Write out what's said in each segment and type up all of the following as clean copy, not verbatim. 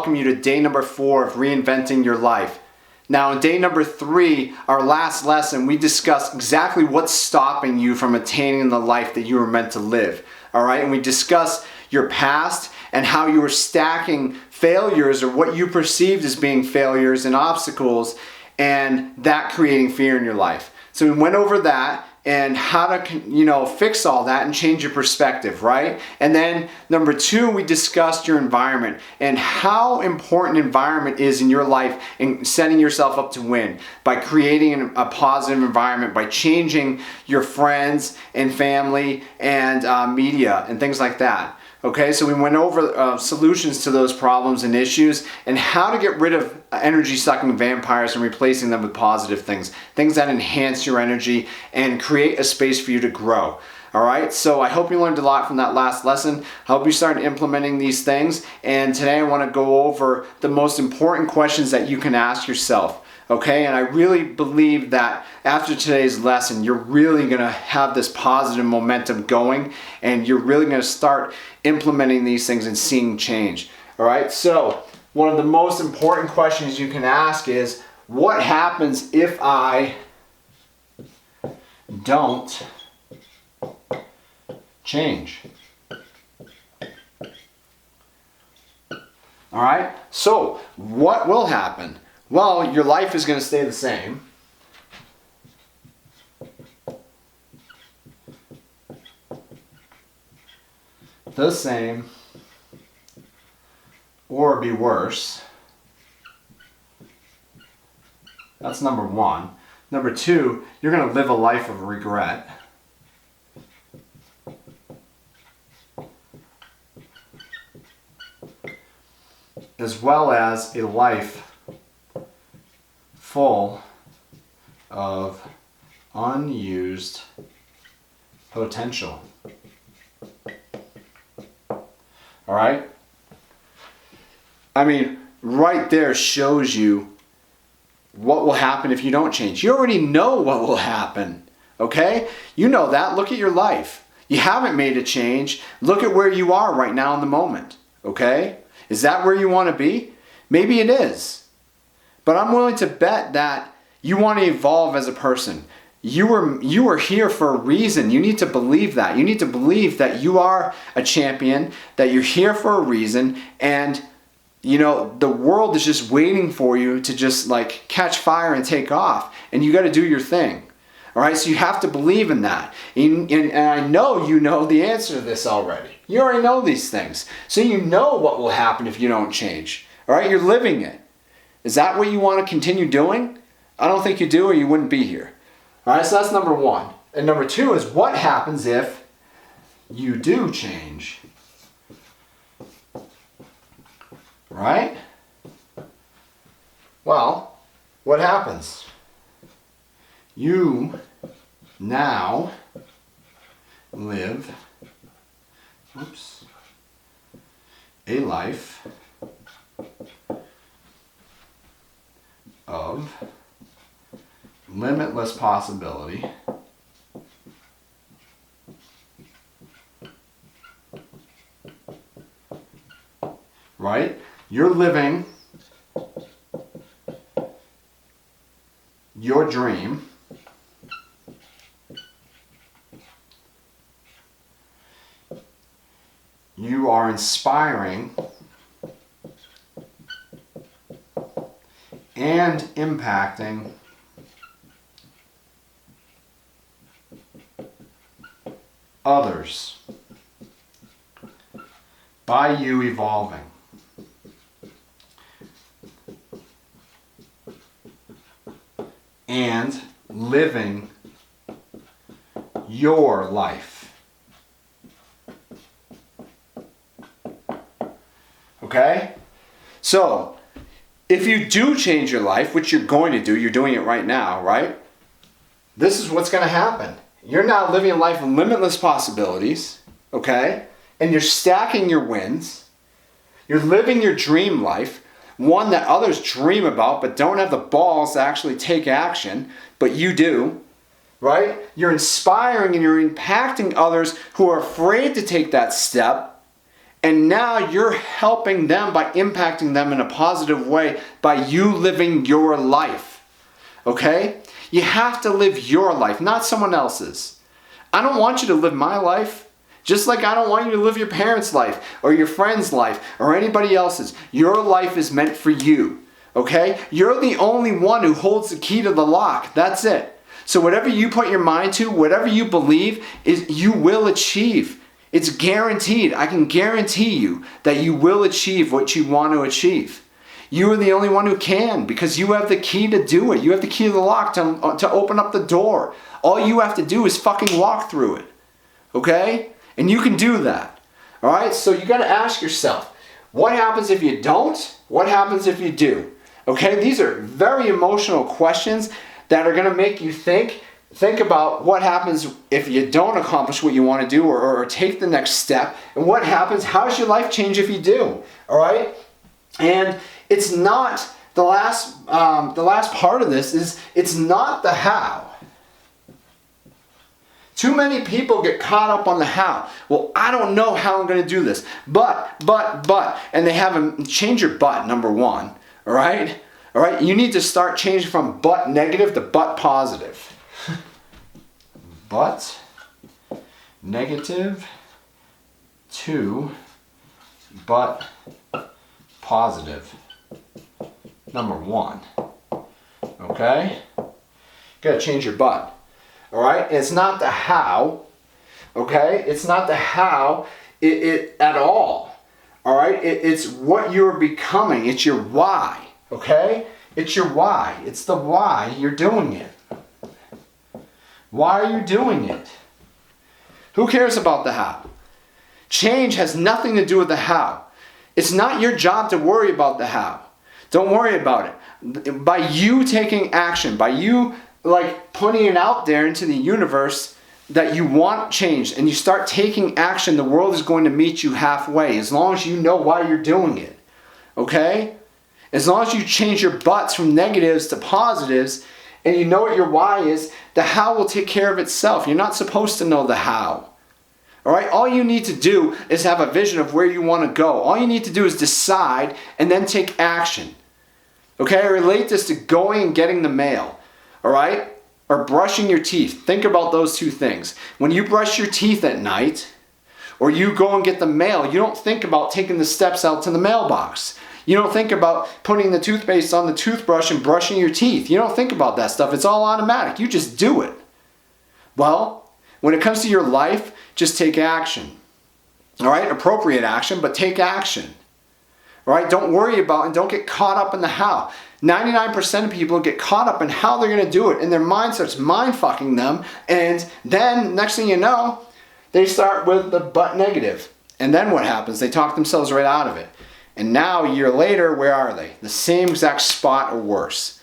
Welcome you to day number 4 of reinventing your life. Now in day number 3, our last lesson, we discussed exactly what's stopping you from attaining the life that you were meant to live. Alright, and we discussed your past and how you were stacking failures or what you perceived as being failures and obstacles, and that creating fear in your life. So we went over that and how to, fix all that and change your perspective, right? And then number 2, we discussed your environment and how important environment is in your life and setting yourself up to win by creating a positive environment, by changing your friends and family and media and things like that. Okay, so we went over solutions to those problems and issues and how to get rid of energy-sucking vampires and replacing them with positive things. Things that enhance your energy and create a space for you to grow. Alright, so I hope you learned a lot from that last lesson. I hope you started implementing these things. And today I want to go over the most important questions that you can ask yourself. Okay, and I really believe that after today's lesson, you're really going to have this positive momentum going and you're really going to start implementing these things and seeing change. All right, so one of the most important questions you can ask is, what happens if I don't change? All right, so what will happen? Well, your life is going to stay the same. The same, or be worse. That's number 1. Number 2, you're going to live a life of regret. As well as a life full of unused potential. All right? I mean, right there shows you what will happen if you don't change. You already know what will happen, okay? You know that. Look at your life. You haven't made a change. Look at where you are right now in the moment, okay? Is that where you want to be? Maybe it is. But I'm willing to bet that you want to evolve as a person. You were here for a reason. You need to believe that. You need to believe that you are a champion, that you're here for a reason, and the world is just waiting for you to just like catch fire and take off, and you got to do your thing. All right, so you have to believe in that. And I know you know the answer to this already. You already know these things. So you know what will happen if you don't change. All right, you're living it. Is that what you want to continue doing? I don't think you do, or you wouldn't be here. All right, so that's number 1. And number 2 is, what happens if you do change? Right? Well, what happens? You now live a life of limitless possibility, right? You're living your dream, you are inspiring and impacting others by you evolving. And living your life. Okay? So, if you do change your life, which you're going to do, you're doing it right now, right? This is what's going to happen. You're now living a life of limitless possibilities, okay? And you're stacking your wins. You're living your dream life, one that others dream about but don't have the balls to actually take action, but you do, right? You're inspiring and you're impacting others who are afraid to take that step, And now you're helping them by impacting them in a positive way by you living your life. Okay? You have to live your life, not someone else's. I don't want you to live my life. Just like I don't want you to live your parents' life or your friend's life or anybody else's. Your life is meant for you. Okay? You're the only one who holds the key to the lock. That's it. So whatever you put your mind to, whatever you believe, you will achieve. It's guaranteed. I can guarantee you that you will achieve what you want to achieve. You are the only one who can, because you have the key to do it. You have the key to the lock to open up the door. All you have to do is fucking walk through it. Okay? And you can do that. All right? So you got to ask yourself, what happens if you don't? What happens if you do? Okay? These are very emotional questions that are going to make you think. Think about what happens if you don't accomplish what you want to do or take the next step. And what happens, how does your life change if you do? All right? And it's not, the last part of this is, it's not the how. Too many people get caught up on the how. Well, I don't know how I'm going to do this. But. And they haven't, change your but, number one. All right? All right? You need to start changing from but negative to but positive. But negative to but positive. Number one. Okay? You gotta change your but. Alright? It's not the how. Okay? It's not the how at all. Alright? It's what you're becoming. It's your why. Okay? It's your why. It's the why you're doing it. Why are you doing it? Who cares about the how? Change has nothing to do with the how. It's not your job to worry about the how. Don't worry about it. By you taking action, by you putting it out there into the universe that you want change and you start taking action, the world is going to meet you halfway as long as you know why you're doing it. Okay? As long as you change your buts from negatives to positives, and you know what your why is, the how will take care of itself. You're not supposed to know the how. All right? All you need to do is have a vision of where you want to go. All you need to do is decide and then take action. Okay? I relate this to going and getting the mail. All right? Or brushing your teeth. Think about those two things. When you brush your teeth at night, or you go and get the mail, you don't think about taking the steps out to the mailbox. You don't think about putting the toothpaste on the toothbrush and brushing your teeth. You don't think about that stuff. It's all automatic. You just do it. Well, when it comes to your life, just take action. All right? Appropriate action, but take action. All right? Don't worry about and don't get caught up in the how. 99% of people get caught up in how they're going to do it, and their mind starts mind-fucking them, and then next thing you know, they start with the but negative. And then what happens? They talk themselves right out of it. And now, a year later, where are they? The same exact spot or worse.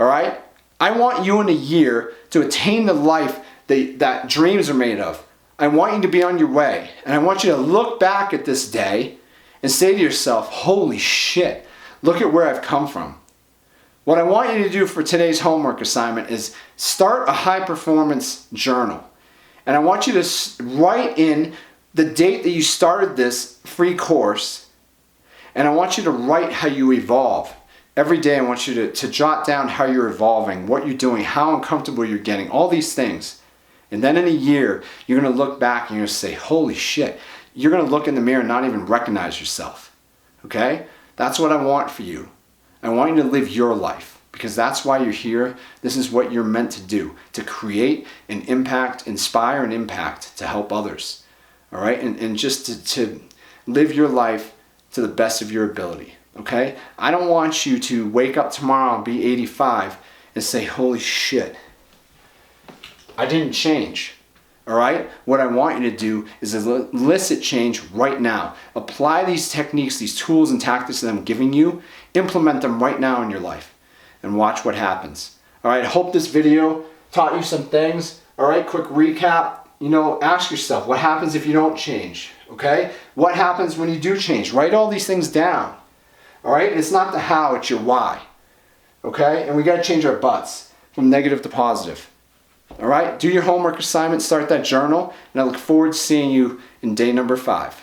All right? I want you in a year to attain the life that dreams are made of. I want you to be on your way. And I want you to look back at this day and say to yourself, holy shit, look at where I've come from. What I want you to do for today's homework assignment is start a high performance journal. And I want you to write in the date that you started this free course. And I want you to write how you evolve. Every day I want you to jot down how you're evolving, what you're doing, how uncomfortable you're getting, all these things. And then in a year, you're going to look back and you're going to say, holy shit. You're going to look in the mirror and not even recognize yourself. Okay? That's what I want for you. I want you to live your life because that's why you're here. This is what you're meant to do, to create and impact, inspire and impact to help others. All right? And just to live your life to the best of your ability, okay? I don't want you to wake up tomorrow and be 85 and say, holy shit, I didn't change, all right? What I want you to do is elicit change right now. Apply these techniques, these tools and tactics that I'm giving you, implement them right now in your life, and watch what happens. All right, I hope this video taught you some things. All right, quick recap. Ask yourself, what happens if you don't change? Okay? What happens when you do change? Write all these things down. All right? And it's not the how, it's your why. Okay? And we got to change our buts from negative to positive. All right? Do your homework assignment, start that journal, and I look forward to seeing you in day number 5.